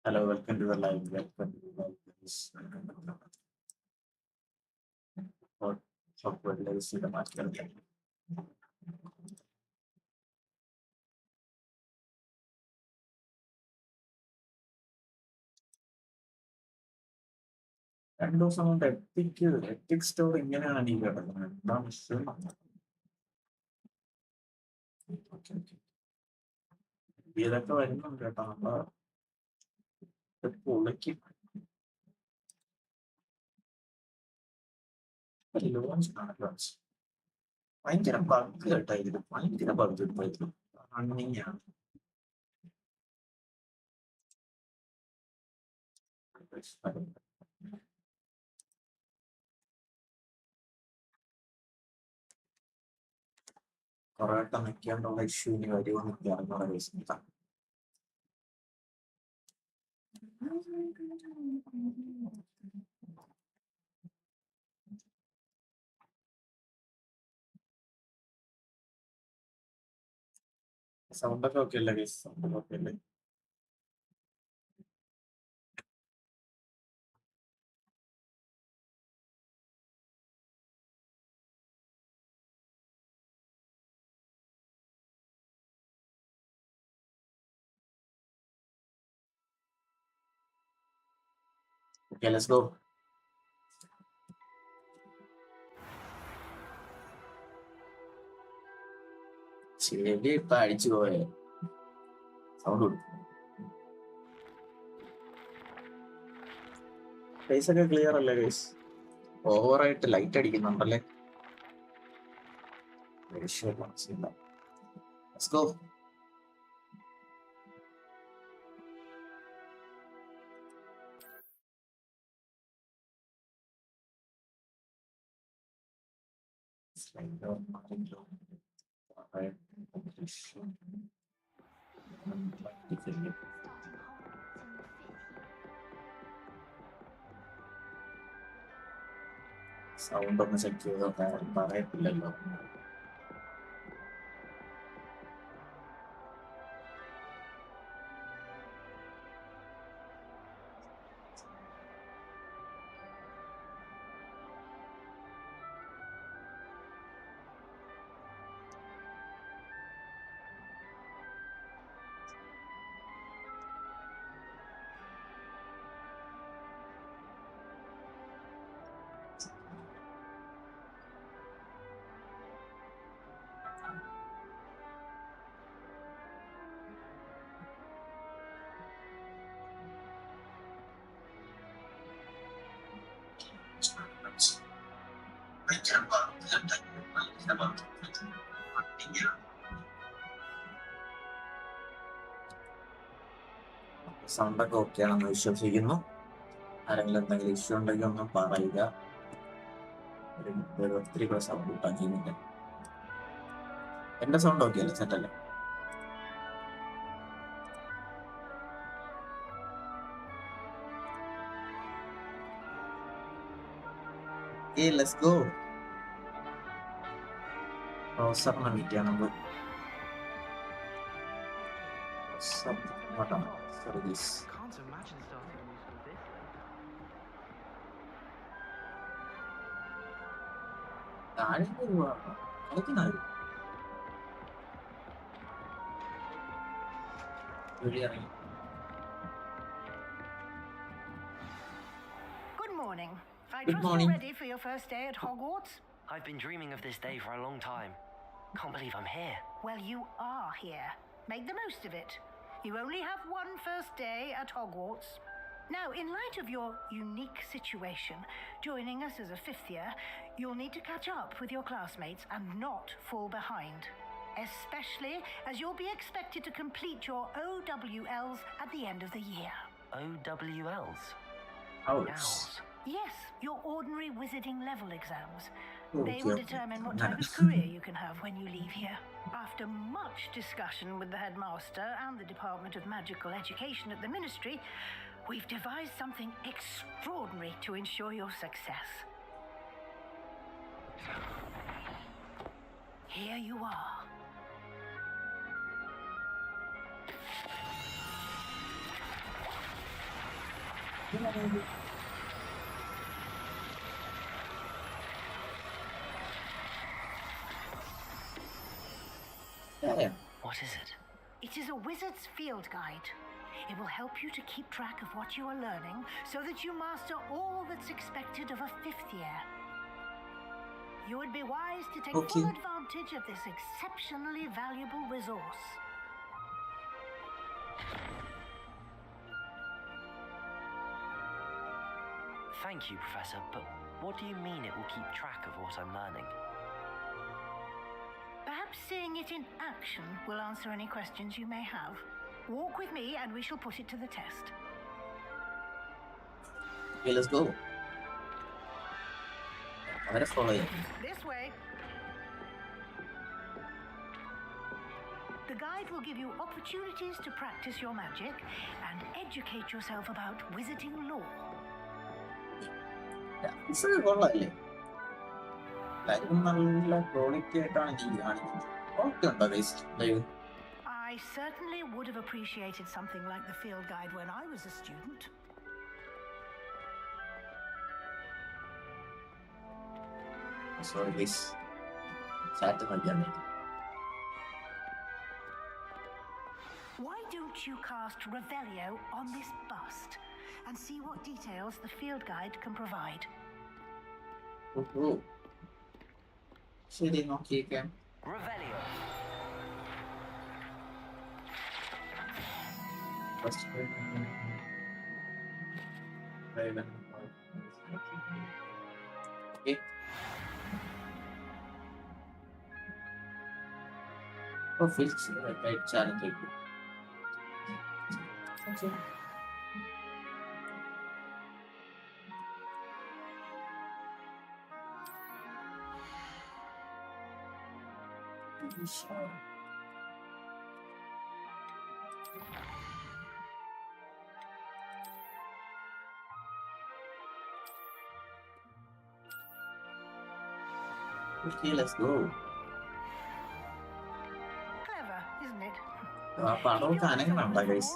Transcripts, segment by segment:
Hello, welcome to the live. Welcome to the live. Guys. For Hogwarts Legacy, the master. രണ്ടു ദിവസം കൊണ്ട് ethic store ഇങ്ങനെയാണ് ഈ കിടക്കുന്നത്. എന്താ വിഷയം? ഇതൊക്കെ വരുന്നുണ്ട് കേട്ടോ. നമ്മള് പൊളിക്കും. ലോഞ്ച് ലോഞ്ച് ഭയങ്കര ബഗ് കേട്ടോ. ഇതിൽ ഭയങ്കര ബഗ് ഇപ്പോഴും റണ്ണിങ് ആണ്. കുറെ വട്ടം നിൽക്കാണ്ടുള്ള ഇഷ്യൂ ഇനി വരുമെന്ന് അറിഞ്ഞുള്ള കേസ്. സൗണ്ടൊക്കെ ഓക്കെ അല്ലേ കേസ്? സൗണ്ടൊക്കെ ഓക്കെ അല്ലേ? Okay, let's go. ചെവി ഇപ്പൊ അടിച്ചു പോയേ. സൗണ്ട് കൊടുക്കും. ഫേസ് ഒക്കെ ക്ലിയർ അല്ലേ ഗൈസ്? ഓവറായിട്ട് ലൈറ്റ് അടിക്കുന്നുണ്ടല്ലേ? Let's go. സൗണ്ട് ഒന്ന് ചെക്ക് ചെയ്തോ, പറയത്തില്ലല്ലോ. സൗണ്ടൊക്കെ ഓക്കെ ആണെന്ന് വിശ്വസിക്കുന്നു. ആരെങ്കിലും എന്തെങ്കിലും ഇഷ്യൂ ഉണ്ടെങ്കിൽ ഒന്നും പറയുക. ഒത്തിരി കൂടെ സൗണ്ട് കിട്ടാൻ ചെയ്യുന്നില്ല. എന്റെ സൗണ്ട് ഓക്കെ അല്ലേ? സെറ്റല്ലേ? Okay, let's go. പ്രൊഫസറിനെ മീറ്റ് ചെയ്യാൻ നമ്മൾ സർവീസ് താഴെ കളിക്കുന്നായിരുന്നു. ഇറങ്ങി. Good morning. I Good trust morning. you're ready for your first day at Hogwarts? I've been dreaming of this day for a long time. Can't believe I'm here. Well, you are here. Make the most of it. You only have one first day at Hogwarts. Now, in light of your unique situation, joining us as a fifth year, you'll need to catch up with your classmates and not fall behind. Especially as you'll be expected to complete your OWLs at the end of the year. OWLs? Owls. Yes, your ordinary wizarding level exams. Okay, They will okay. determine what type of career you can have when you leave here. After much discussion with the headmaster and the Department of Magical Education at the Ministry, we've devised something extraordinary to ensure your success. Here you are. Yeah. What is it? It is a wizard's field guide. It will help you to keep track of what you are learning so that you master all that's expected of a 5th year. You would be wise to take full advantage of this exceptionally valuable resource. Thank you, Professor, but what do you mean it will keep track of what I'm learning? Perhaps seeing it in action will answer any questions you may have. Walk with me and we shall put it to the test. Okay, let's go. I'm gonna follow you. This way. The guide will give you opportunities to practice your magic and educate yourself about wizarding lore. This is കൊള്ളാല്ലേ live നല്ല quality ആയിട്ടാണ് എനിക്ക് കാണിക്കുന്നത്. Okay ഉണ്ടോ guys live? I certainly would have appreciated something like the field guide when I was a student. Sorry guys, chat നോക്കിയാൽ Why don't you cast Revelio on this bust and see what details the field guide can provide? ശരി നോക്കിയേക്കാം. Revelio. First Raven. Okay. Oh, fix right challenge. Okay. Okay, let's go. Clever, isn't it? പടവും സാധനങ്ങളുണ്ടോ guys?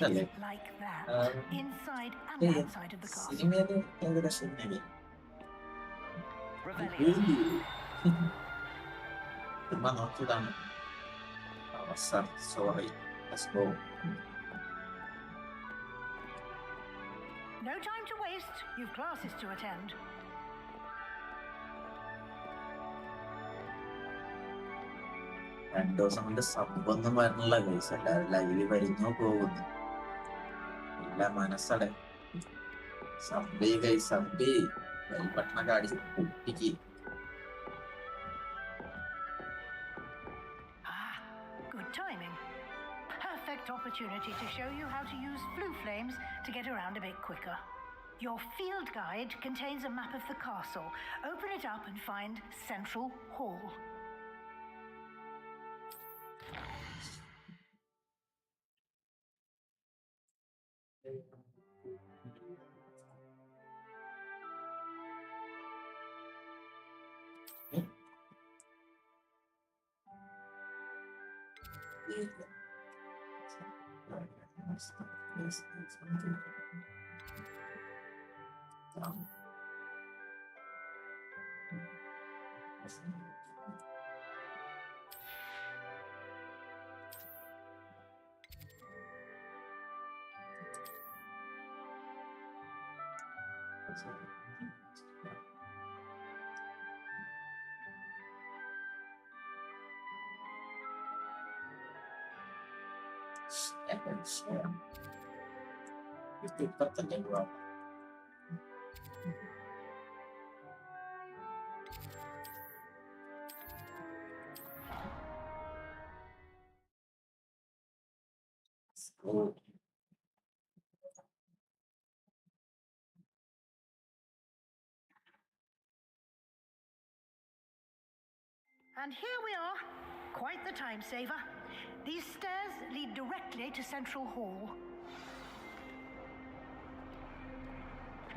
അല്ലേ Like that, inside and outside of the castle. സിനിമയില് ഏകദേശം ഇങ്ങനെ. Revelio. ചുമ്മാ നോക്കിയതാണ്. Sorry. Let's go. No time to waste. You've classes to attend. രണ്ടു ദിവസം കൊണ്ട് സബ്ബൊന്നും വരണില്ല ഗൈസ്. എല്ലാവരും ലൈവില് വരുന്നോ പോകുന്നു. ഇല്ല മനസ്സടെ സബ്ബി ഗൈസ്, സബ്ബി ബട്ടണൊക്കെ അടിച്ച് പൊട്ടിക്ക്. Good timing. Perfect opportunity to show you how to use blue flames to get around a bit quicker. Your field guide contains a map of the castle. Open it up and find Central Hall. ഇപ്പത്തന്നെ And here we are. Quite the time saver. These stairs lead directly to Central Hall.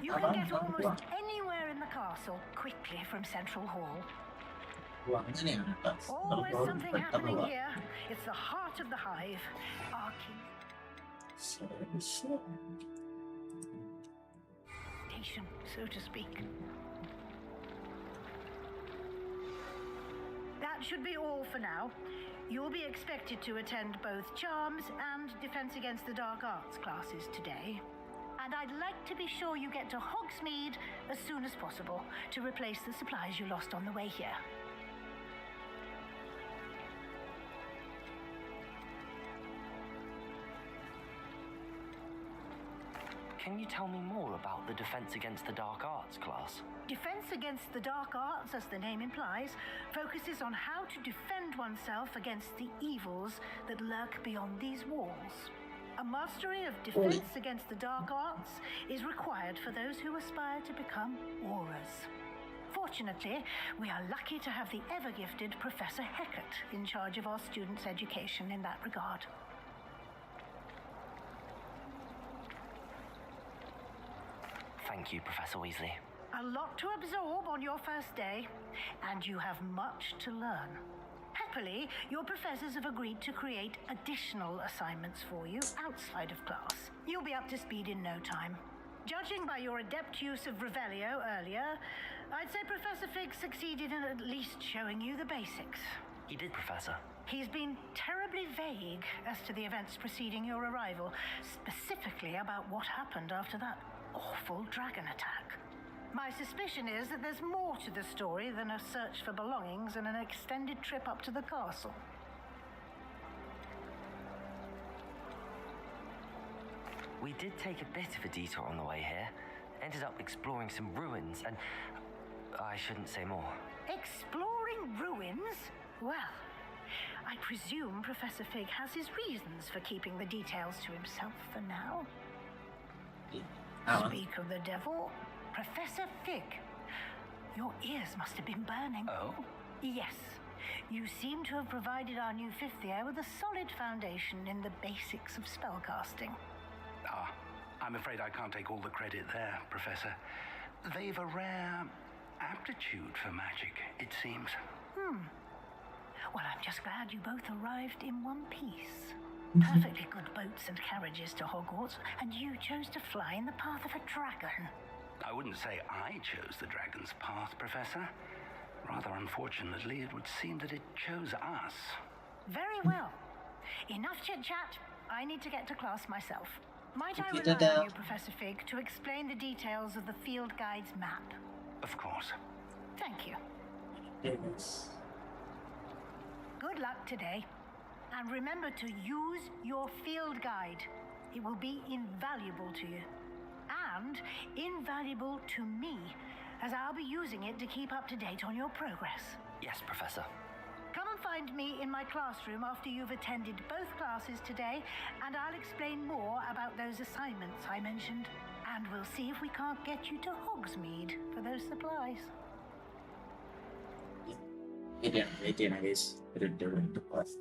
You can get almost anywhere in the castle quickly from Central Hall. അങ്ങനെയാണ് Always something happening here. It's the heart of the hive. Our king. education, so to speak. That should be all for now. You'll be expected to attend both Charms and Defense Against the Dark Arts classes today. And I'd like to be sure you get to Hogsmeade as soon as possible to replace the supplies you lost on the way here. Can you tell me more about the Defense Against the Dark Arts class? Defense Against the Dark Arts, as the name implies, focuses on how to defend oneself against the evils that lurk beyond these walls. A mastery of Defense Against the Dark Arts is required for those who aspire to become Aurors. Fortunately, we are lucky to have the ever-gifted Professor Hecat in charge of our students' education in that regard. Thank you, Professor Weasley. A lot to absorb on your first day, and you have much to learn. Happily, your professors have agreed to create additional assignments for you outside of class. You'll be up to speed in no time. Judging by your adept use of Revelio earlier, I'd say Professor Fig succeeded in at least showing you the basics. He did, Professor. He's been terribly vague as to the events preceding your arrival, specifically about what happened after that awful dragon attack. My suspicion is that there's more to the story than a search for belongings and an extended trip up to the castle. We did take a bit of a detour on the way here. Ended up exploring some ruins and... I shouldn't say more. Exploring ruins? Well, I presume Professor Fig has his reasons for keeping the details to himself for now. Speak of the devil, Professor Fig. Your ears must have been burning. Oh? Yes. You seem to have provided our new fifth year with a solid foundation in the basics of spellcasting. Ah, I'm afraid I can't take all the credit there, Professor. They've a rare aptitude for magic, it seems. Well, I'm just glad you both arrived in one piece. Perfectly good boats and carriages to Hogwarts, and you chose to fly in the path of a dragon. I wouldn't say I chose the dragon's path, Professor. Rather unfortunately, it would seem that it chose us. Very well. Enough chit-chat. I need to get to class myself. Might I Okay, rely on you, Professor Fig, to explain the details of the field guide's map? Of course. Thank you. Yes. Good luck today. And remember to use your field guide. It will be invaluable to you. And invaluable to me, as I'll be using it to keep up to date on your progress. Yes, Professor. Come and find me in my classroom after you've attended both classes today, and I'll explain more about those assignments I mentioned. And we'll see if we can't get you to Hogsmeade for those supplies. Wait, guys. Return to class.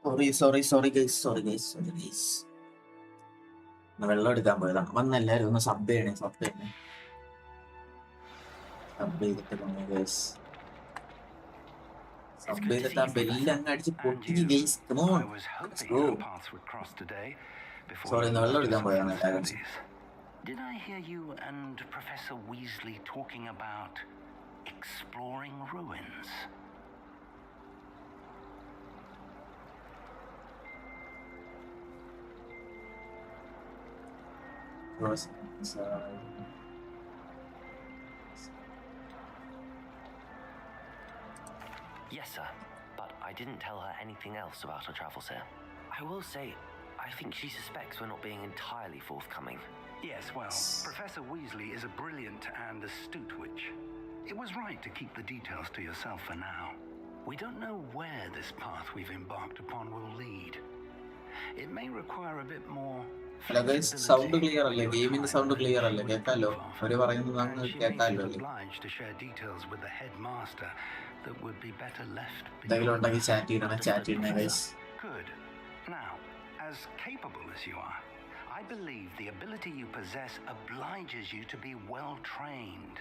Sorry guys. വെള്ളം എടുക്കാൻ പോയതാണ്. വന്നെല്ലാരും ഒന്ന് sub ചെയ്യണേ. Sub ചെയ്തിട്ട് പോണേ guys. Sub ചെയ്തിട്ട് ആ ബെല്ല് അങ്ങ് അടിച്ച് പൊട്ടിക്ക് guys. Come on, let's go. Sorry, ഒന്ന് വെള്ളം എടുക്കാൻ പോയതാണ് എല്ലാവരും. Did I hear you and Professor Weasley talking about exploring ruins? Yes, sir, but I didn't tell her anything else about our travels here. I will say, I think she suspects we're not being entirely forthcoming. Yes, well, Professor Weasley is a brilliant and astute witch. It was right to keep the details to yourself for now. We don't know where this path we've embarked upon will lead. It may require a bit more. Hello guys, sound clear അല്ലേ? ഗെയിമിന്റെ sound clear അല്ലേ? കേൾക്കാലോ? അവര് പറയുന്നത് അങ്ങ് കേൾക്കാലോ അല്ലേ? എന്തെങ്കിലും ഉണ്ടെങ്കിൽ chat ചെയ്യണേ guys. Good. Now, as capable as you are, I believe the ability you possess obliges you to be well trained.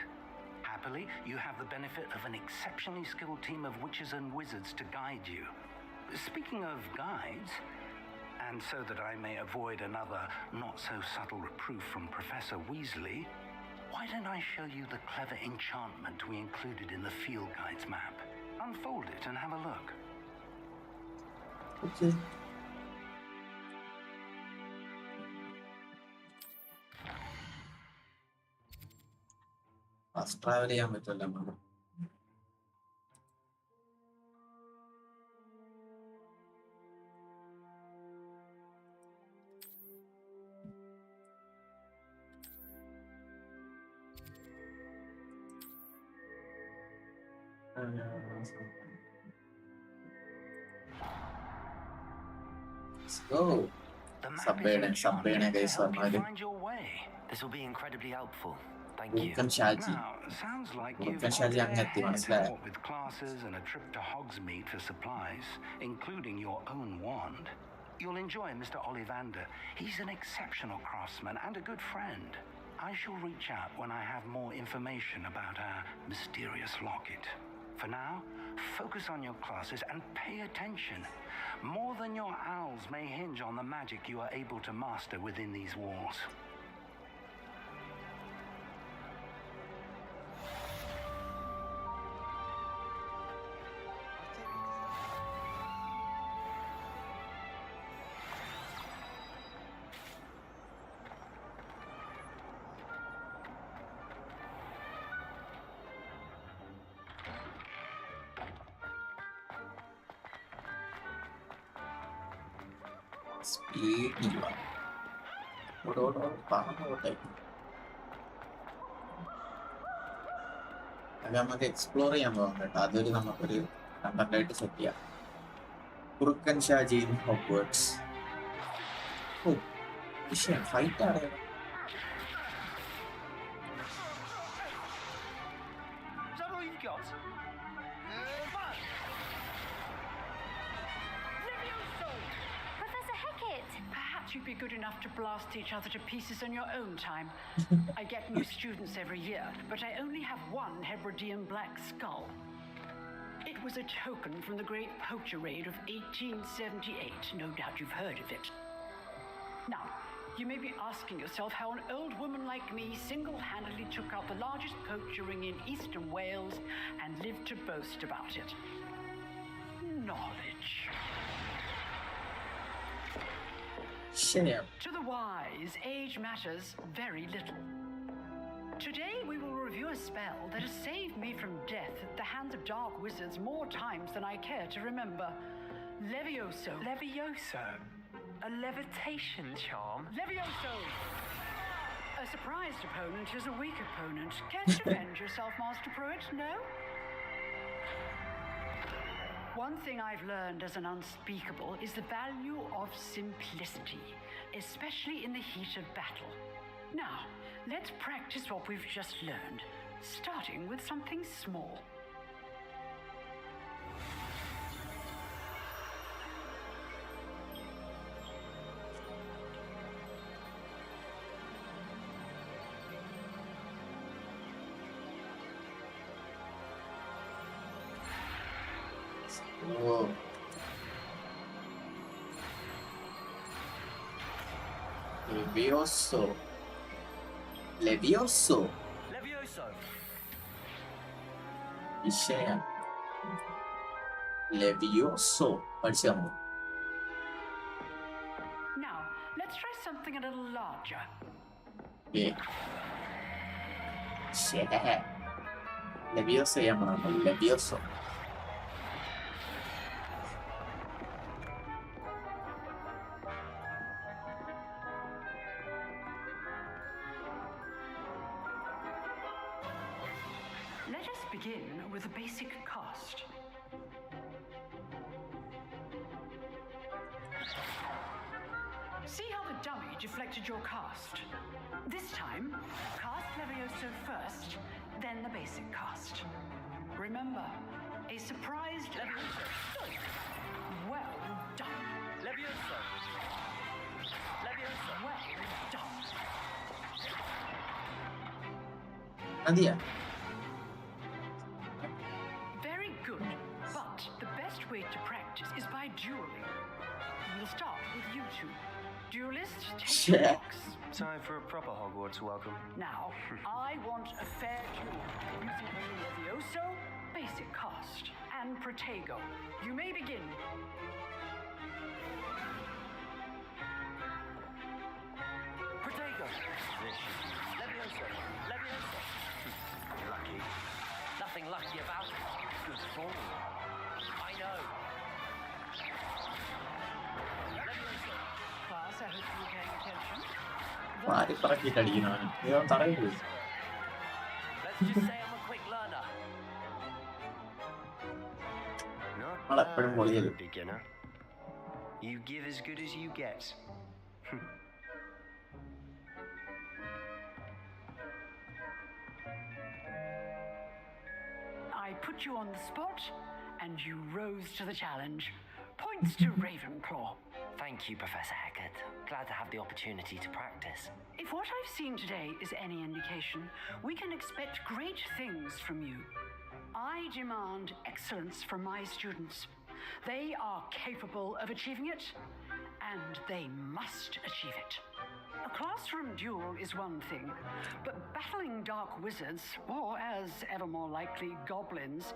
Happily, you have the benefit of an exceptionally skilled team of witches and wizards to guide you. Speaking of guides, and so that I may avoid another not-so-subtle reproof from Professor Weasley, why don't I show you the clever enchantment we included in the field guide's map? Unfold it and have a look. Okay. First travel ചെയ്യാൻ പറ്റില്ല നമുക്ക്. സബ്ബേണ guys പറഞ്ഞാല് This will be incredibly helpful. Thank you. Shaji അങ്ങെത്തി, മനസ്സിലായോ? With classes and a trip to Hogsmeade for supplies, including your own wand, you'll enjoy Mr. Ollivander. He's an exceptional craftsman and a good friend. I shall reach out when I have more information about our mysterious locket. For now, focus on your classes and pay attention. More than your owls may hinge on the magic you are able to master within these walls. സ്പീഡില്ല പറഞ്ഞോട്ടെ. അത് നമുക്ക് explore ചെയ്യാൻ പോകാം കേട്ടോ. അതൊരു നമുക്കൊരു കണ്ടന്റായിട്ട് set ചെയ്യാം. കുറുക്കൻ ഷാജി ഇൻ ഹോഗ്വാർട്സ്. ഓ വിഷയം ഫൈറ്റ് ആണ്. You'd be good enough to blast each other to pieces in your own time. I get new students every year, but I only have one Hebridean black skull. It was a token from the Great Poacher Raid of 1878. No doubt you've heard of it. Now, you may be asking yourself how an old woman like me single-handedly took out the largest poacher ring in eastern Wales and lived to boast about it. Knowledge. Share. To the wise, age matters very little. Today we will review a spell that has saved me from death at the hands of dark wizards more times than I care to remember. Levioso. Levioso? A levitation charm? Levioso! A surprised opponent is a weak opponent. Care to defend yourself, Master Pruitt? No? One thing I've learned as an unspeakable is the value of simplicity, especially in the heat of battle. Now, let's practice what we've just learned, starting with something small. Oh. Levioso. Levioso. Levioso. വിഷയം ലെവിയോസോ പഠിച്ചാൽ മതി. Now, let's try something a little larger. ലെവിയോസോ ചെയ്യാൻ പറഞ്ഞു. ലെവിയോസോ. Let us begin with a basic cast. See how the dummy deflected your cast? This time, cast Levioso first, then the basic cast. Remember, a surprised Levioso. Well done. Levioso. Levioso. Well done. മതിയാ. Very good. But the best way to practice is by dueling. We'll start with you two. Duelists, take your Shit. box. Time for a proper Hogwarts welcome. Now, I want a fair duel using only Levioso, basic cast, and Protego. You may begin. Protego. Levioso. Levioso. Lucky. Nothing lucky about it. Good form. I know. Levioso. Class, I hope you're paying attention. മാറി പറക്കിട്ട് അടിക്കുന്നവന് ഇവൻ തറയിൽ പോയി. Let's just say I'm a quick learner. Not നമ്മളെപ്പോഴും പൊളിയല്ലേ. beginner. You give as good as you get. I put you on the spot, and you rose to the challenge. Points to Ravenclaw. Thank you, Professor Hecat. Glad to have the opportunity to practice. If what I've seen today is any indication, we can expect great things from you. I demand excellence from my students. They are capable of achieving it, and they must achieve it. A classroom duel is one thing, but battling dark wizards, or as ever more likely, goblins,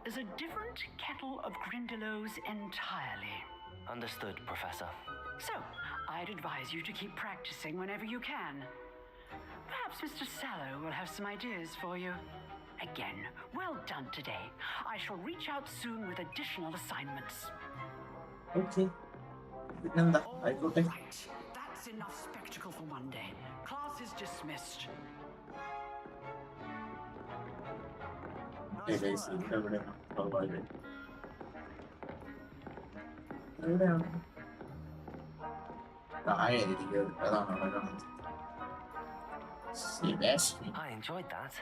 is a different kettle of Grindylows entirely. Understood, Professor. So, I'd advise you to keep practicing whenever you can. Perhaps Mr. Sallow will have some ideas for you. Again, well done today. I shall reach out soon with additional assignments. Okay. പിന്നെന്താ ആയിക്കോട്ടെ. Right, that's enough spectacle for one day. Class is dismissed. എവിടെയാണ് എവിടെയാണ് താഴെ ഇരിക്കുന്നത്. അതാണ് അവിടെ കാണുന്നത്. Sebastian. I enjoyed that.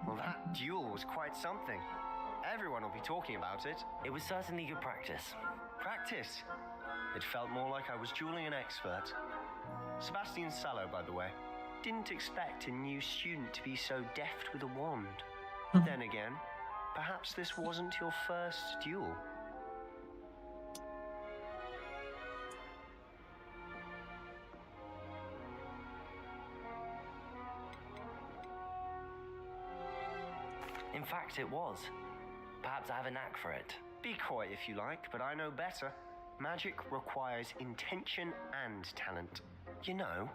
Well, that duel was quite something. Everyone will be talking about it. It was certainly good practice. Practice. It felt more like I was dueling an expert. Sebastian Sallow, by the way. Didn't expect a new student to be so deft with a wand. Then again, perhaps this wasn't your first duel. In fact, it was. Perhaps I have a knack for it. Be coy if you like, but I know better. Magic requires intention and talent. You know,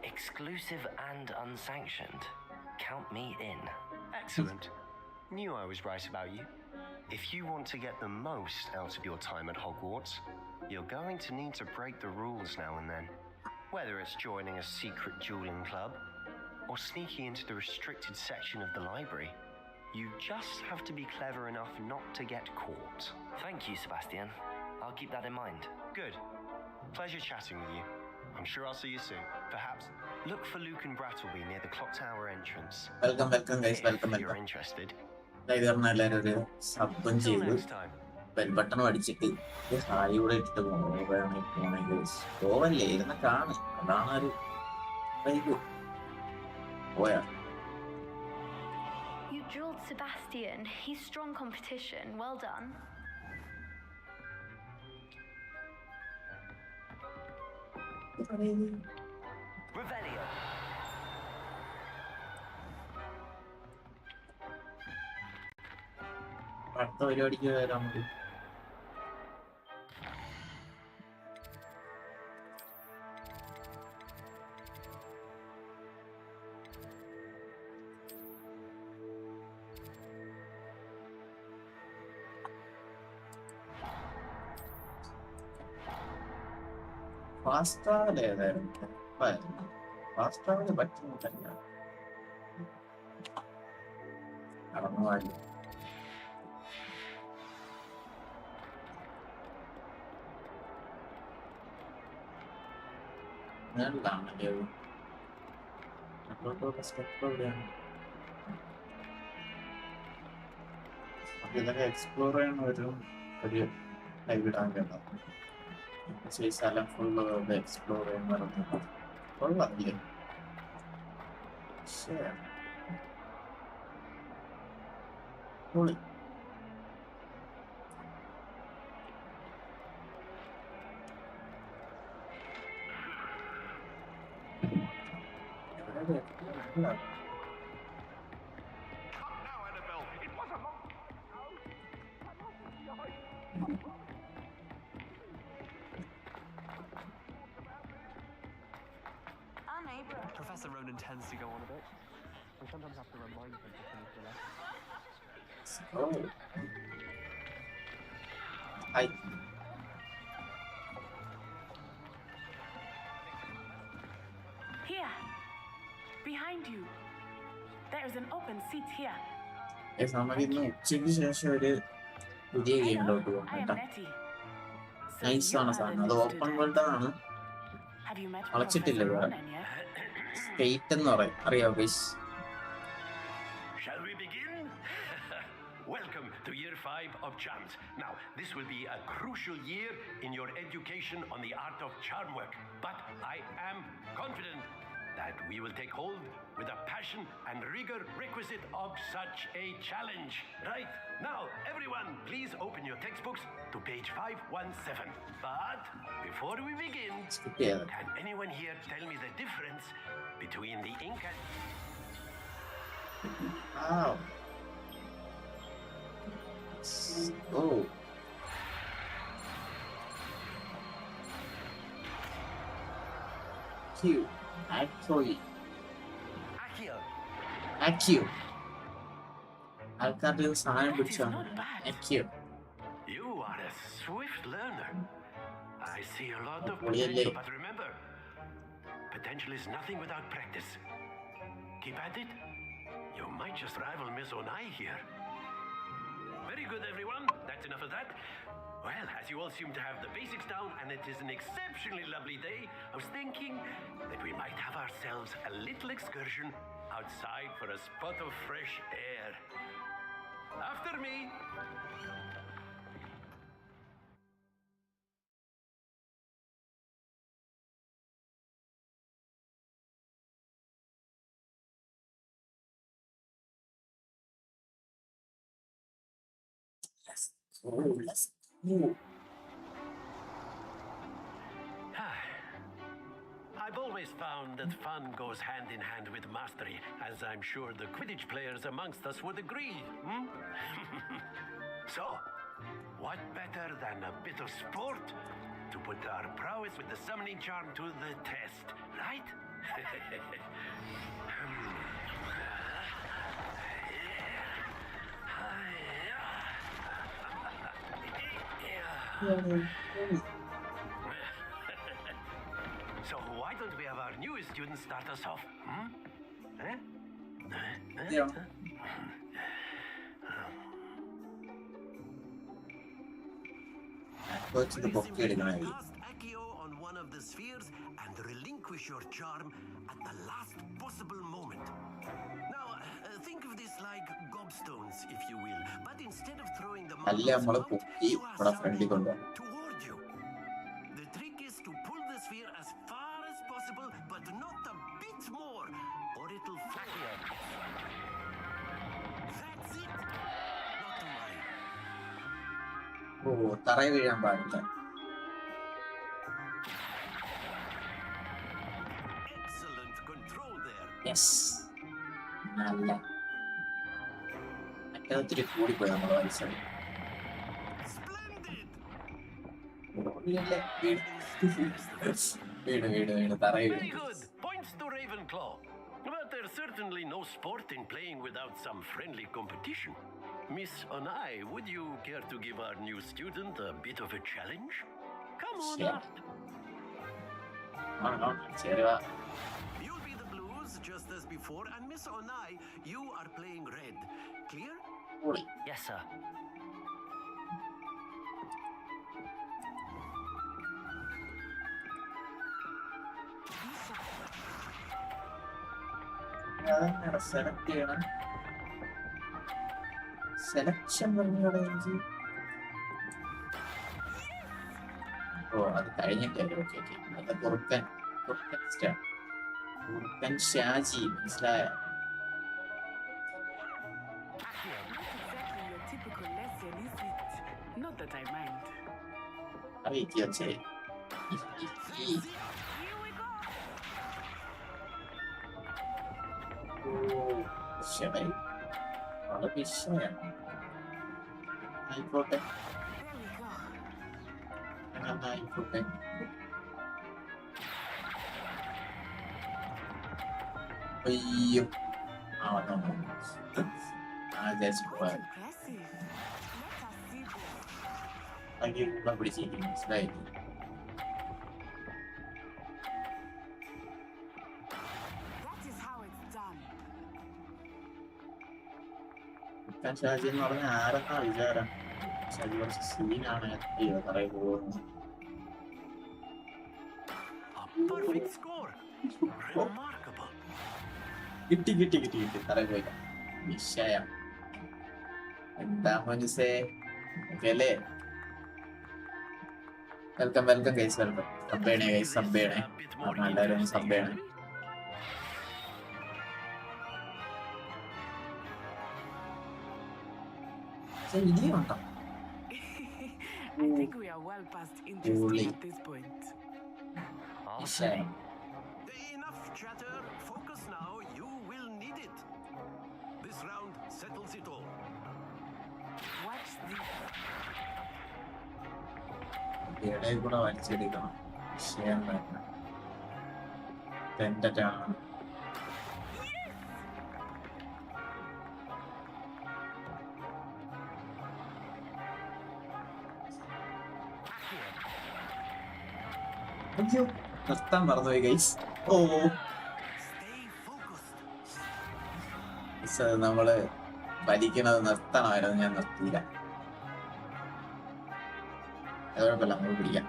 exclusive and unsanctioned. Count me in. Excellent. Knew I was right about you. If you want to get the most out of your time at Hogwarts, you're going to need to break the rules now and then. Whether it's joining a secret dueling club or sneaking into the restricted section of the library, you just have to be clever enough not to get caught. Thank you, Sebastian. I'll keep that in mind. Good. Pleasure chatting with you. I'm sure I'll see you soon. Perhaps look for Luke and Brattleby near the clock tower entrance. Welcome welcome guys, welcome If you're welcome. interested. ഇത് പറഞ്ഞ എല്ലാവരും ഒരു സബ്ബും Until ചെയ്ത് next time. Bell button അടിച്ചിട്ട് hi കൂടെ ഇട്ടിട്ട് പോണേ guys. പോവല്ലേ, ഇരുന്ന് കാണ്. അതാണ് ഒരു വൈബ്. പോയാ drilled Sebastian. He's strong competition. Well done. Revelio. അടുത്ത പരിപാടിക്ക് വരാൻ മതി. ഫാസ്റ്റ് ട്രാവൽ ഏതായിരുന്നു? ഫാസ്റ്റ് ട്രാവൽ പറ്റുന്നില്ല. നടന്നു പാടി ഞാനിതാണല്ലേ സ്റ്റെപ്പ് എവിടെയാണ്? അപ്പൊ ഇതൊക്കെ എക്സ്പ്ലോർ ചെയ്യാൻ ഒരു ലൈവ് ഇടാൻ കേട്ടോ. ഈ സ്ഥലം ഫുള്ള് എക്സ്പ്ലോർ ചെയ്യാൻ പറഞ്ഞു കൊള്ളാല്ലേ? പൊളി. Professor Ronan tends to go on a bit. We sometimes have to remind him to finish the lesson. Oh. Hi. Here, behind you. There is an open seat here. നമ്മളിന്ന് ഉച്ചയ്ക്ക് ശേഷം ഒരു പുതിയ ഗെയിമിലോട്ട് I am പോകുന്നുണ്ട്. Nettie. So നൈസാണ് you are സാധനം. the അത് new open student. World ആണ്. Have you met വളച്ചിട്ടില്ല Professor ഇവിടെ. Ronan yet? സ്റ്റേറ്റ് എന്ന് പറയും. അറിയാം guys. Shall we begin? Welcome to year 5 of charms. Now, this will be a crucial year in your education on the art of charm work. But I am confident that we will take hold with the passion and rigor requisite of such a challenge. Right? Now, everyone, please open your textbooks to page 517. But before we begin, can anyone here tell me the difference between the ink and... Wow. Oh. Q. Actually. Accio. ആൾക്കാരുടെ സാധനം പിടിച്ചാണ് Accio. You are a swift learner. I see a lot of Really? potential, but remember, potential is nothing without practice. Keep at it. You might just rival Miss Onai here. Very good, everyone. That's enough of that. Well, as you all seem to have the basics down, and it is an exceptionally lovely day, I was thinking that we might have ourselves a little excursion outside for a spot of fresh air. After me. Let's go. I've always found that fun goes hand in hand with mastery, as I'm sure the Quidditch players amongst us would agree. So, what better than a bit of sport to put our prowess with the summoning charm to the test, right? So why don't we have our newest student start us off? Yeah. കൊച്ചിന് പൊക്കി എടുക്കണേ. Accio on one of the spheres and relinquish your charm at the last possible moment. Now, think of this like gobstones, if you will. But instead of throwing them അല്ല നമ്മള് പൊക്കി ഇവിടെ ഫ്രണ്ടിൽ കൊണ്ടുപോകും. toward you. The trick is to pull the sphere as far as possible, but not a bit more, or it'll fly. That ഓ തറയിൽ വീഴാൻ പാടില്ല. Excellent control there. Yes നല്ല മറ്റേ ഒത്തിരി കൂടിപ്പോയി നമ്മൾ വലിച്ചത്. Splendid. വീട് തറയിൽ Very good. Points to Ravenclaw. But there's certainly no sport in playing without some friendly competition. Miss Onai, would you care to give our new student a bit of a challenge? Come on Sure. up. ശരി വാ. You'll be the blues just as before, and Miss Onai, you are playing red. Clear? പൊളി. Yes, sir. അതെങ്ങനെ select ചെയ്യണം? Selection പറഞ്ഞോടെ എനിക്ക്. ഓ അത് കഴിഞ്ഞിട്ടല്ലേ. Okay okay. അത് കുറുക്കൻ ഷാജി മനസ്സിലായ. Exactly your typical lesson, is it? Not that I mind. അറിയിക്കുക വെച്ചേ. ശരി വളരെ വിഷയമാണ്. ആയിക്കോട്ടെ ആയിക്കോട്ടെ. അയ്യോ ആ Impressive. Let us see this. പിടിച്ചിരിക്കും മനസ്സിലായി. That is how it's done. Shaji എന്ന് പറഞ്ഞ ആരെന്നാ വിചാരം? ഷാജി കുറച്ച് സീനാണ്. അയ്യോ പറയ പോകുന്നു. A perfect score. Remarkable. കിട്ടി തറയിൽ പോയില്ല. വിഷയം എന്താ മനസ്സേ. ഓക്കെ അല്ലേ? Welcome guys. വെൽക്കം. സബ്ബേണേ ഗൈസ്, സബ്ബേണേ. എല്ലാവരും സബ്ബേണേ. ഇനിയുണ്ടോ? I think we are well past interesting at this point. I'll say. Enough chatter. Focus now. You will need it. This round settles it all. Watch this. ഇടയിൽ കൂടെ വലിച്ചെടുക്കണം. വിഷയം വരണം. തെറ്റാണ്. അയ്യോ നിർത്താൻ മറന്നുപോയി guys. ഓ നമ്മള് വലിക്കണത് നിർത്തണമായിരുന്നു. ഞാൻ നിർത്തിയില്ല. കുഴപ്പമില്ല, നമ്മൾ പിടിക്കാം.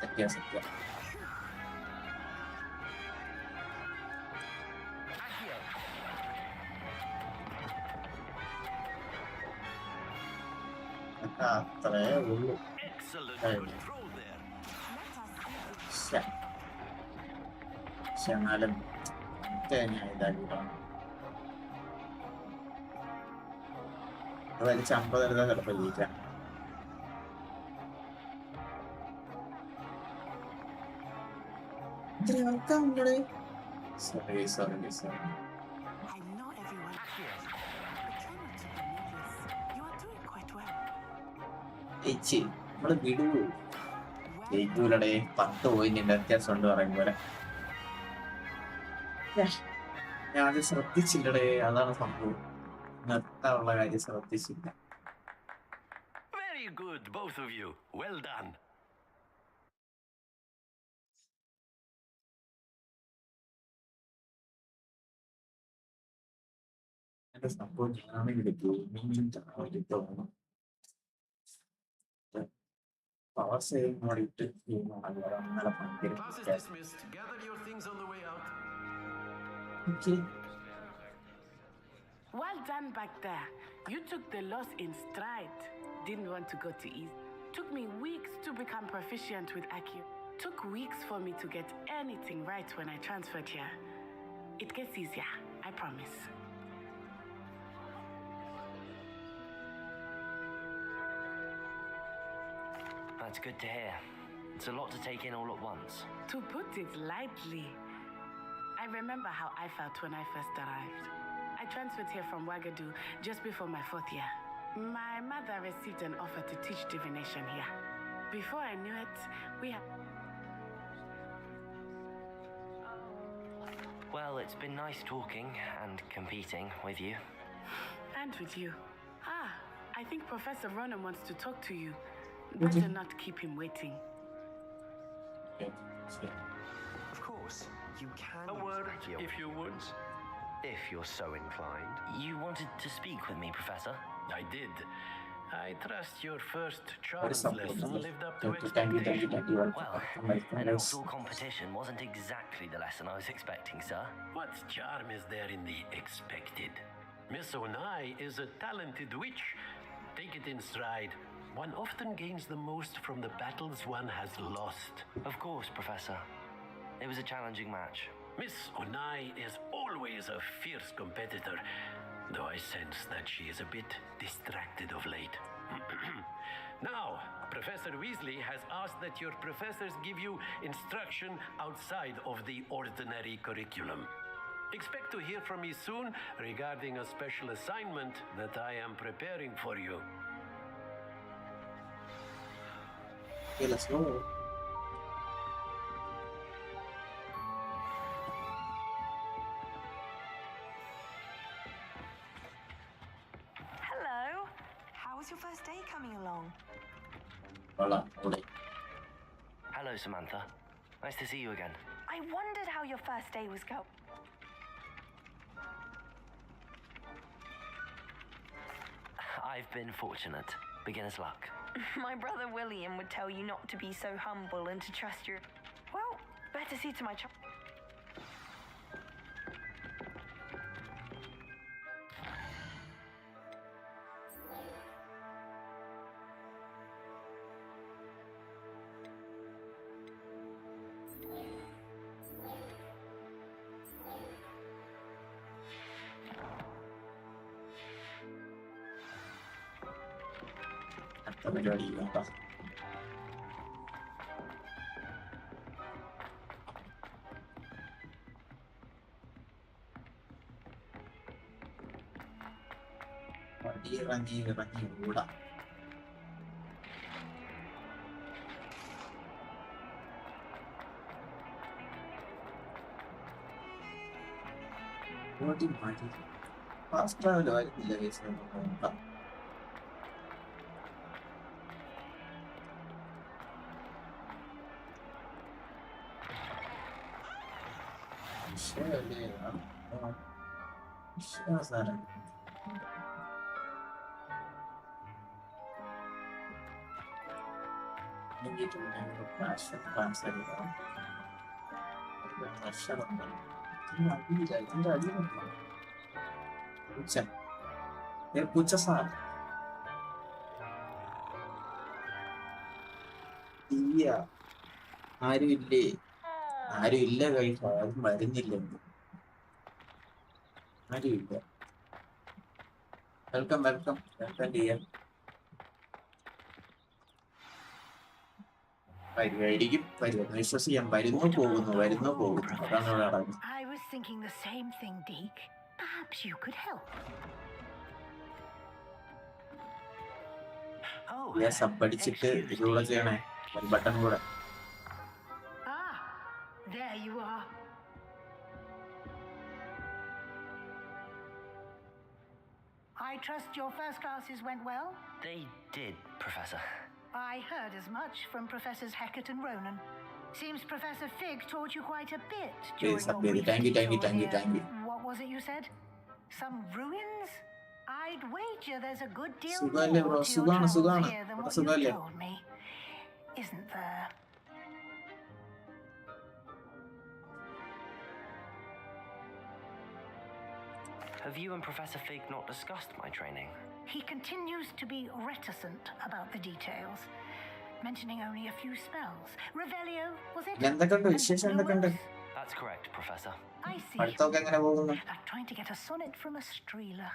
സത്യ അത്രേ ഉള്ളൂ. എന്നാലും ഞാൻ ഇതാക്കിട്ടാണ് വലിച്ച് 50 എടുത്താൽ ചിലപ്പോൾ ജയിക്കാം. Sorry I know everyone here, but try not to be nervous. You are doing quite well. ചേച്ചി നമ്മള് വിടൂ. ജയിക്കൂലടേ. 10 പോയിന്റ് വ്യത്യാസം ഉണ്ട് പറയും പോലെ. ഞാൻ അത് ശ്രദ്ധിച്ചില്ലടേ. അതാണ് സംഭവം. നിർത്താനുള്ള കാര്യം ശ്രദ്ധിച്ചില്ല. Very good, both of you. Well done. എന്റെ സംഭവം ഞാനാണെങ്കിൽ ഗെയിമിംഗ് തോന്നുന്നു. പവർ സേവിംഗ് മോഡിട്ട് അങ്ങനെ Class is dismissed. Gather your things on the way out. Well done back there. You took the loss in stride. Didn't want to go too easy. Took me weeks to become proficient with Accio. Took weeks for me to get anything right when I transferred here. It gets easier, I promise. That's good to hear. It's a lot to take in all at once. To put it lightly, I remember how I felt when I first arrived. I transferred here from Wagadu just before my 4th year. My mother received an offer to teach divination here. Before I knew it, we had... Well, it's been nice talking and competing with you. And with you. I think Professor Ronan wants to talk to you. Better not keep him waiting. Of course, you can. A word, if you would. If you're so inclined. You wanted to speak with me, Professor? I did. I trust your first What is charms something? lesson lived up to Thank you. expectation. Well, an outdoor competition wasn't exactly the lesson I was expecting, sir. What charm is there in the expected? Miss Onai is a talented witch. Take it in stride. One often gains the most from the battles one has lost. Of course, Professor. It was a challenging match. Miss Onai is always a fierce competitor, though I sense that she is a bit distracted of late. Now, Professor Weasley has asked that your professors give you instruction outside of the ordinary curriculum. Expect to hear from me soon regarding a special assignment that I am preparing for you. Okay, let's go. Hello. How was your first day coming along? Hola, hola. Hello, Samantha. Nice to see you again. I wondered how your first day was going. I've been fortunate. Beginner's luck. My brother William would tell you not to be so humble and to trust your... Well, better see to my child. അടുത്ത പരിപാടി വേണ്ട. വണ്ടി ഇറങ്ങി ഓടാം. ഓടി മാറ്റി fast travel ആയിരുന്നില്ല case. നോക്കാം. വിഷയമല്ലേ വിഷയ സാധനം. പൂച്ച സാർ ഇല്ല, ആരും ഇല്ലേ? ആരും ഇല്ല കഴിക്കാൻ, ആരും വരുന്നില്ല, ആരും ഇല്ല. വെൽക്കം വെൽക്കം വെൽക്കം ചെയ്യാൻ വരുമായിരിക്കും. വരുമെന്ന് വിശ്വസിക്കാൻ. വരുന്നു പോകുന്നു അതാണ് ഇവിടെ നടക്കുന്നത്. I was thinking the same thing, Deke. Perhaps you could help. Sub അടിച്ചിട്ട് ഇതുകൂടെ ചെയ്യണേ, ബട്ടൺ കൂടെ. Ah, there you are. I trust your first classes went well? They did, Professor. I heard as much from Professors Hecat and Ronan. Seems Professor Fig taught you quite a bit during your brief Thank you. here. What was it you said? Some ruins? I'd wager there's a good deal more to your travels here than what you told me. Isn't there? Have you and Professor Fig not discussed my training? He continues to be reticent about the details. mentioning only a few spells. Revelio, was it? That's correct, Professor. I see. Like trying to get a sonnet from a streeler.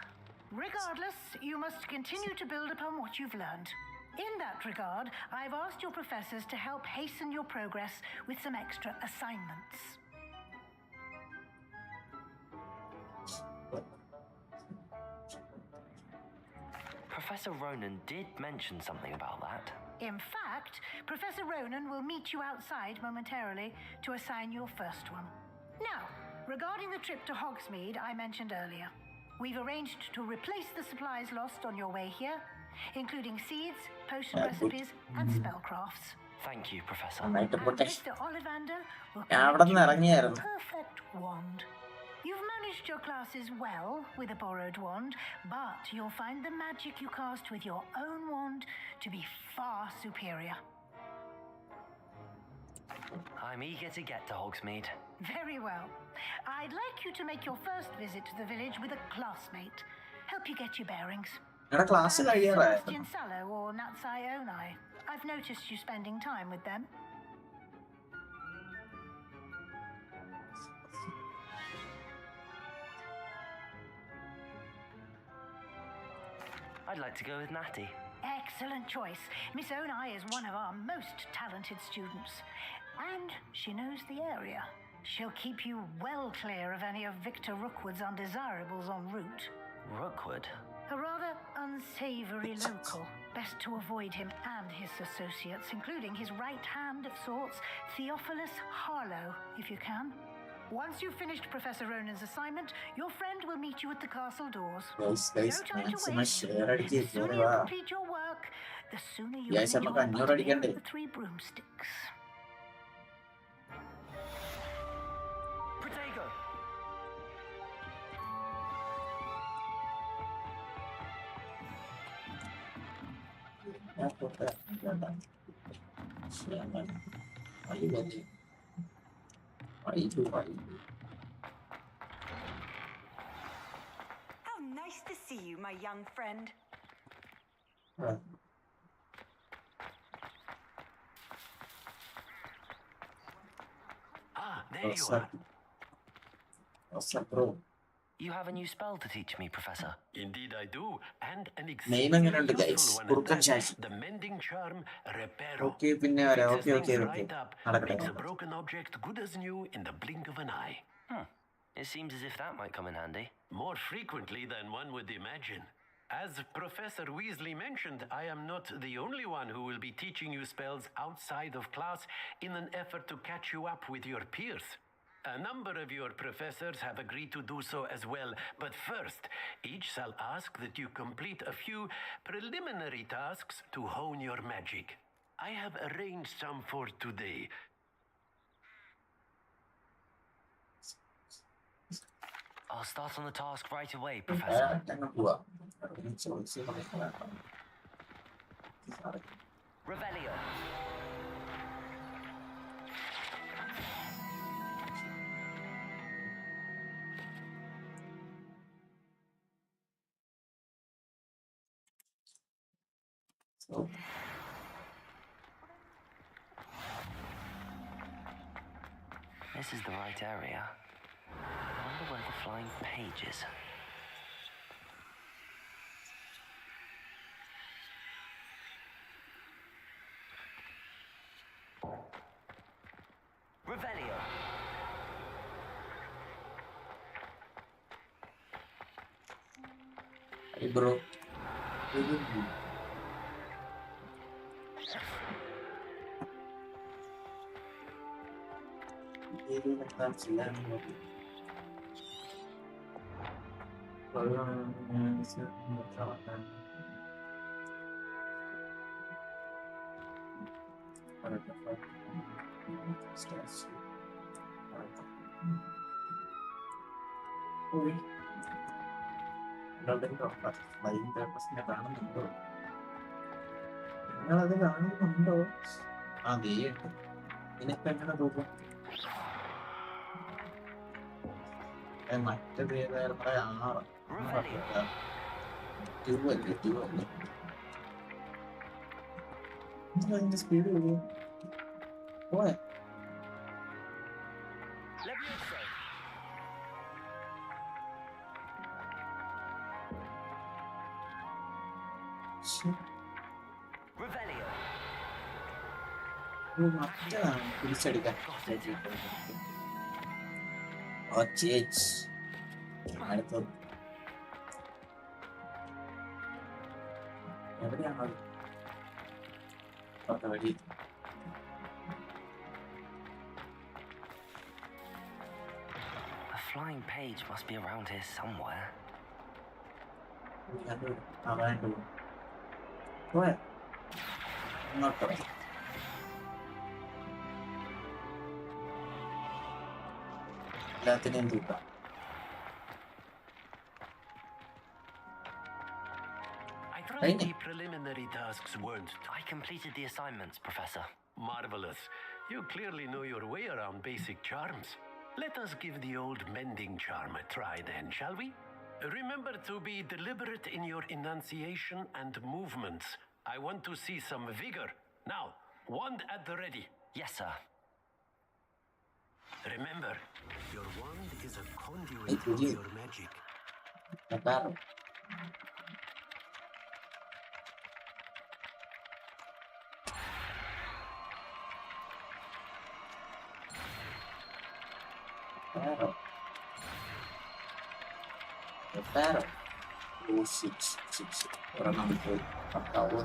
Regardless, you must continue to build upon what you've learned. In that regard, I've asked your professors to help hasten your progress with some extra assignments. Professor Ronan did mention something about that. In fact, Professor Ronan will meet you outside momentarily to assign your first one. Now, regarding the trip to Hogsmeade I mentioned earlier, we've arranged to replace the supplies lost on your way here, including seeds, potion recipes, and spellcrafts. Thank you, Professor. And Mr. Ollivander will create you a perfect wand. You've managed your classes well with a borrowed wand, but you'll find the magic you cast with your own wand to be far superior. I'm eager to get to Hogsmeade. Very well. I'd like you to make your first visit to the village with a classmate. Help you get your bearings. Sebastian Sallow or Natsai Onai. I've noticed you spending time with them. I'd like to go with Natty. Excellent choice. Miss Onai is one of our most talented students. And she knows the area. She'll keep you well clear of any of Victor Rookwood's undesirables en route. Rookwood? A rather unsavory local. Best to avoid him and his associates, including his right hand of sorts, Theophilus Harlow, if you can. Once you've finished Professor Ronan's assignment, your friend will meet you at the castle doors. No time to waste. The sooner you complete your work, the sooner you enjoy the 3 broomsticks. Protego! How nice to see you, my young friend. Ah, there you are. You have a new spell to teach me, Professor. Indeed I do, and an exceedingly useful one at that. The mending charm Reparo. Fixes things right up, makes a broken object good as new in the blink of an eye. It seems as if that might come in handy. More frequently than one would imagine. As Professor Weasley mentioned, I am not the only one who will be teaching you spells outside of class in an effort to catch you up with your peers. A number of your professors have agreed to do so as well, but first, each shall ask that you complete a few preliminary tasks to hone your magic. I have arranged some for today. I'll start on the task right away, Professor. Revelio. This is the right area. I wonder where the flying page is. Revelio. Hey, bro. നിങ്ങളത് കാണുന്നുണ്ടോ? ആ നീയുണ്ട്. നിനക്ക് എങ്ങനെ തോന്നും? മറ്റേത് ഏതായിരുന്നു? 6 ട്യൂബല്ലേ. അതിന്റെ speed പോയ മറ്റേതാണ് പിടിച്ചെടുക്കാൻ അടുത്തത് എവിടെയാണത് വഴി A flying page must be around here somewhere. പോയ ഇങ്ങോട്ടോ എല്ലാത്തിനെയും തൂക്കാം I thought the preliminary tasks weren't. I completed the assignments, Professor. Marvelous. You clearly know your way around basic charms. Let us give the old mending charm a try then, shall we? Remember to be deliberate in your enunciation and movements. I want to see some vigor. Now, wand at the ready. Yes, sir. Remember, your wand is a conduit of your magic. Reparo. Oh, six. Orang nampak tak tahu.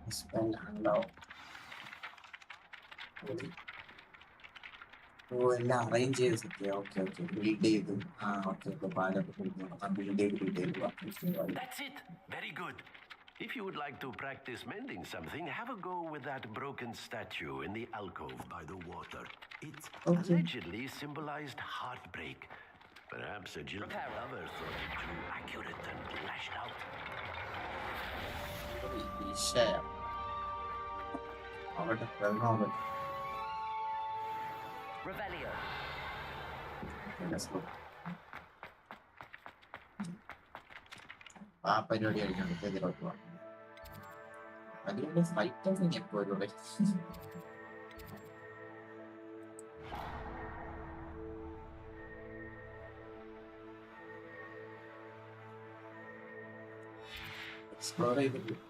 Spell unlock. Oh, എല്ലാം arrange ചെയ്ത് set okay build ചെയ്തു okay That's it. Very good. If you would like to practice mending something, have a go with that broken statue in the alcove by the water. It allegedly symbolized heartbreak. Perhaps a jilted lover thought it too accurate and lashed out. Revelio. Let's go. ആ പരിപാടി കഴിഞ്ഞാൽ ഇതിലോട്ട് പോകാം അതിലൂടെ fight എപ്പോഴും explore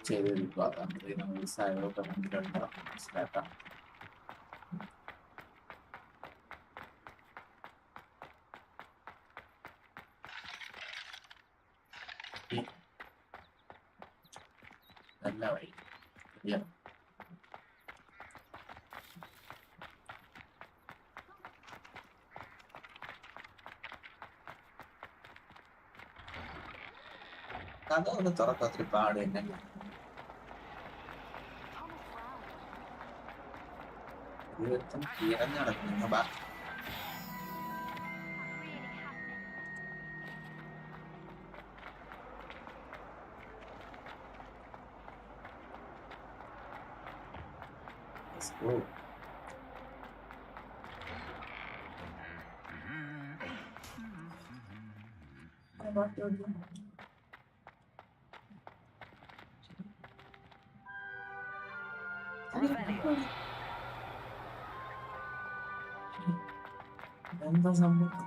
ചെയ്തെടുക്കുക അതായത് നമ്മൾ സൈഡോട്ട് മുന്നിലുണ്ടാവും മനസ്സിലാക്കാം നല്ല വഴി കഥ ഒന്ന് തുറക്കത്തിരി പാട് തന്നെ ഇറങ്ങി നടക്കുന്നു ബാ Oh. എന്താ സംഭവം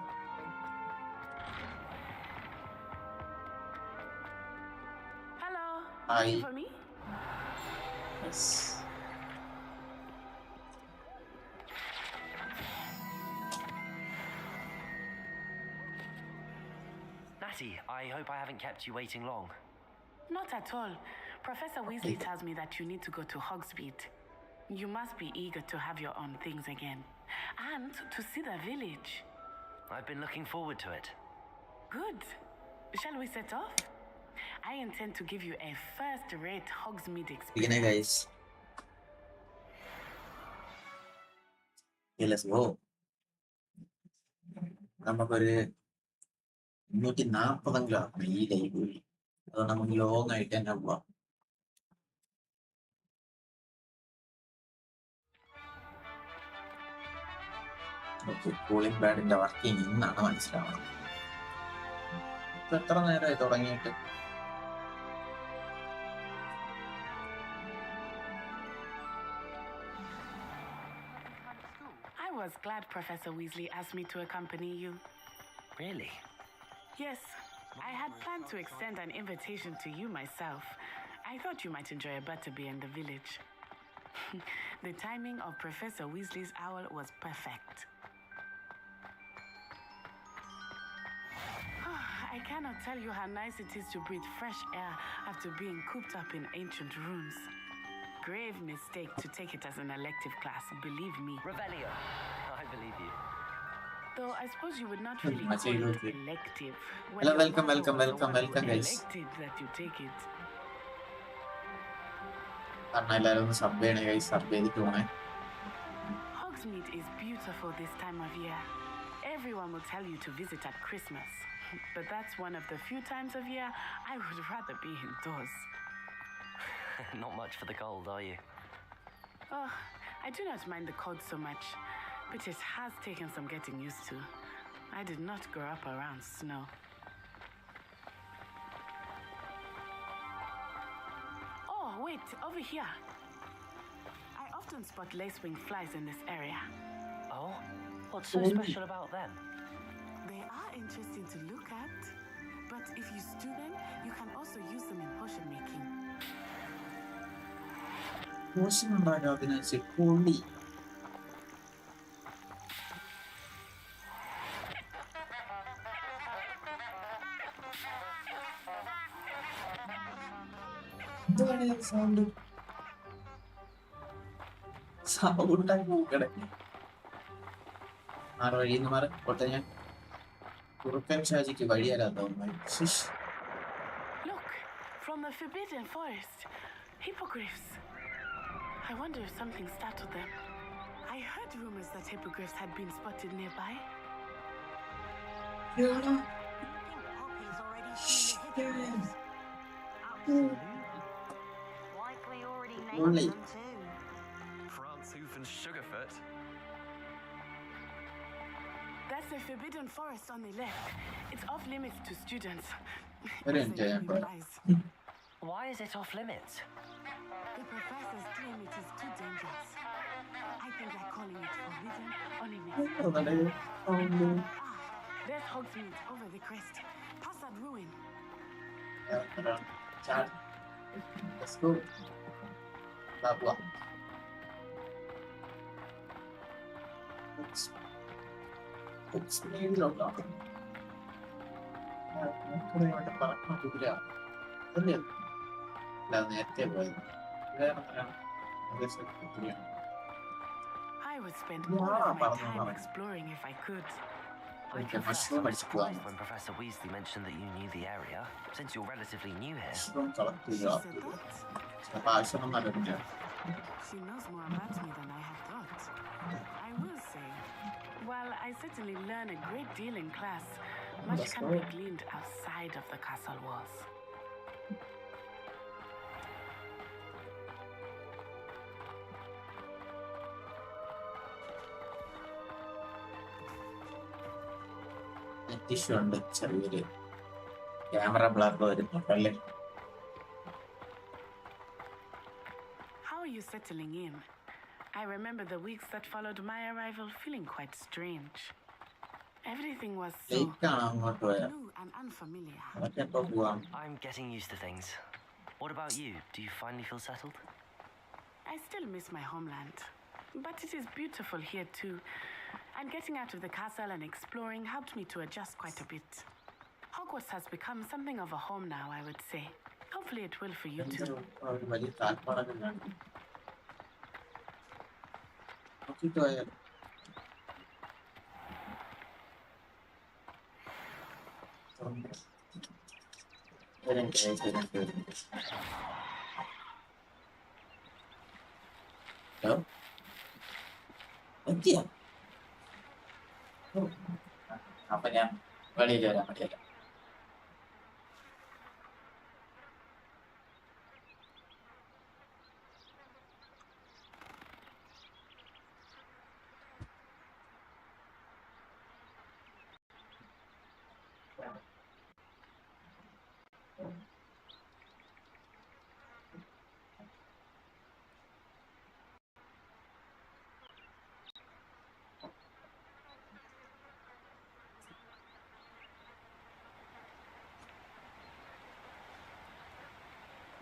Hello. Hi. Looking for me? Yes. Natty, I hope I haven't kept you waiting long. Not at all. Professor Weasley tells me that you need to go to Hogsmeade. You must be eager to have your own things again. And to see the village. I've been looking forward to it. Good. Shall we set off? I intend to give you a first-rate Hogsmeade experience. Begin, guys. Okay, let's go. നമുക്കൊരു 240 ഈ library അത് നമുക്ക് long ആയിട്ട് തന്നെ പോവാം cooling പാഡിന്റെ working ഇന്നാണ് മനസ്സിലാവുന്നത് ഇപ്പൊ എത്ര നേരമായി തുടങ്ങിയിട്ട് was glad Professor Weasley asked me to accompany you. Really? Yes, I had planned to extend an invitation to you myself. I thought you might enjoy a butterbeer in the village. The timing of Professor Weasley's owl was perfect. I cannot tell you how nice it is to breathe fresh air after being cooped up in ancient rooms. Grave mistake to take it as an elective class, believe me. Revelio. I believe you. Though I suppose you would not really call it elective. Hello, welcome, guys. Elected that you take it. Hogsmeade is beautiful this time of year. Everyone will tell you to visit at Christmas. But that's one of the few times of year I would rather be indoors. Not much for the cold, are you? Oh, I do not mind the cold so much, but it has taken some getting used to. I did not grow up around snow. Oh, wait, over here. I often spot lacewing flies in this area. Oh? What's so special about them? They are interesting to look at, but if you stew them, you can also use them in potion making. Look, from the Forbidden Forest, hippogriffs. I wonder if something startled them. I heard rumors that hippogriffs had been spotted nearby. Likely already named them too. Franzoof and Sugarfoot. That's the Forbidden Forest on the left. It's off limits to students. Why is it off limits? The professors claim it is too dangerous. I think they're calling it forbidden or limited. There's Hogsmeade over the crest. Past that ruin. Let's go. That one. It's maybe not long. I would spend all of my time exploring if I could. I confess I was surprised when Professor Weasley mentioned that you knew the area, since you're relatively new here. She said that? She knows more about me than I had thought. I will say, while I certainly learn a great deal in class, much can be gleaned outside of the castle walls. Tissue ഉണ്ട് ചെറിയൊരു camera blur വരുന്നുണ്ടല്ലേ. How are you settling in? I remember the weeks that followed my arrival feeling quite strange. Everything was so new and unfamiliar. I'm getting used to things. What about you? Do you finally feel settled? I still miss my homeland, but it is beautiful here too. And getting out of the castle and exploring helped me to adjust quite a bit. Hogwarts has become something of a home now, I would say. Hopefully it will for you too. Hello? Entia. Apa yang boleh jalan dia?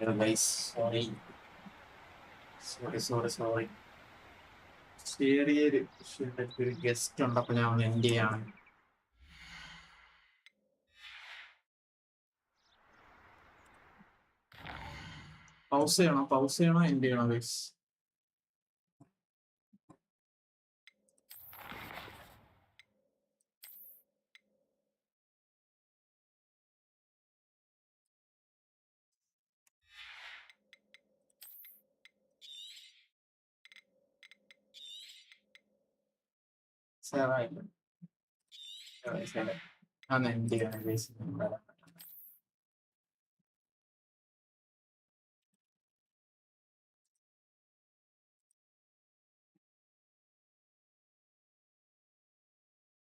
Guys sorry sorry sorry. ചെറിയൊരു ഒരു guest ഉണ്ട്, അപ്പൊ ഞാൻ end ചെയ്യാണ്. Pause ചെയ്യണോ end ചെയ്യണോ guys? സേവായില്ല. അന്ന് end ചെയ്യണം ഗൈസ്.